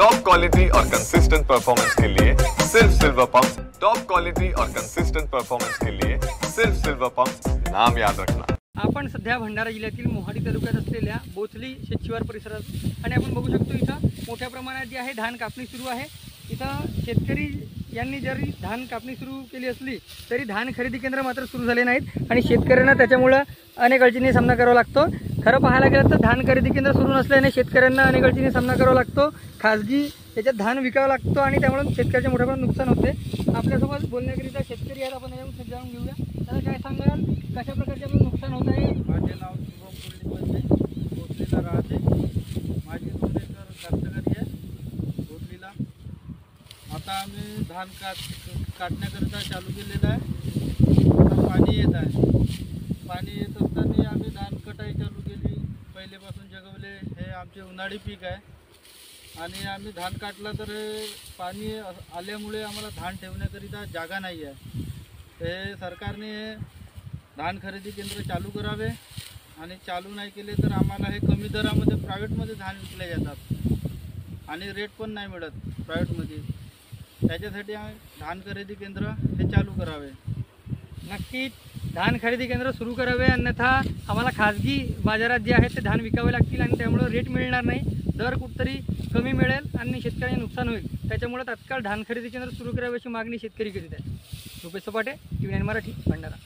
Top quality और consistent performance के लिए सिर्फ सिल्वर पंप्स। टॉप क्वालिटी और कंसिस्टेंट परफॉर्मेंस के लिए सिर्फ सिल्वर पंप्स, नाम याद रखना। आपण सध्या भंडारा जिल्ह्यातील मोहाडी तालुक्यात असलेल्या बोचली शेतशिवार परिसरात आणि आपण बघू शकतो इथं मोठ्या प्रमाणात जे आहे धान कापणी सुरू आहे। इथं शेतकरी यांनी जरी धान कापणी सुरू केली असली तरी धान खरेदी केंद्र मात्र सुरू झाले नाहीत आणि शेतकऱ्यांना त्याच्यामुळे अनेक अडचणींचा सामना करावा लागतो। खरं पाहायला गेलं तर धान खरेदी केंद्र सुरू नसल्याने शेतकऱ्यांना अनेक अडचणींचा सामना करावा लागतो। खाजगी याच्यात धान विकावं लागतो आणि त्यामुळे शेतकऱ्याचे मोठ्या प्रमाणात नुकसान होते। आपल्यासोबत बोलण्याकरिता शेतकरी आहेत, आपण जाणून घेऊया। त्याला काय सांगाल, कशा प्रकारचे आपलं नुकसान होत आहे? माझे नाव शुभम पुर्णिपंचे, बोचलीला राहते। माझी 2 एकर कास्तकरी आहे बोचलीला। आता आम्ही धान काटण्याकरिता चालू केलेलं आहे। आता पाणी येत आहे। पाणी येत असताना आम्ही धान कटाई चालू केली। पहिलेपासून जगवले हे आमचे उन्हाळी पीक आहे आणि आम्ही धान काटला तर पाणी आल्यामुळे आम्हाला धान ठेवण्याकरिता जागा नाही आहे। हे सरकारने धान खरेदी केंद्र चालू करावे आणि चालू नाही केले तर आम्हाला हे कमी दरामध्ये प्रायव्हेटमध्ये धान विकले जातात आणि रेट पण नाही मिळत प्रायव्हेटमध्ये। त्याच्यासाठी धान खरेदी केंद्र हे चालू करावे। नक्की धान खरेदी केंद्र सुरू करावे, अन्यथा आम्हाला खाजगी बाजारात जे आहेत ते धान विकावे लागतील आणि त्यामुळे रेट मिळणार नाही, दर कुठतरी कमी मिळेल आणि शेतकऱ्यांचे नुकसान होईल। त्याच्यामुळे तात्काळ धान खरेदी केंद्र सुरू करावे अशी मागणी शेतकरी करीत आहे। रुपेश सपाटे, TV9 मराठी, भंडारा।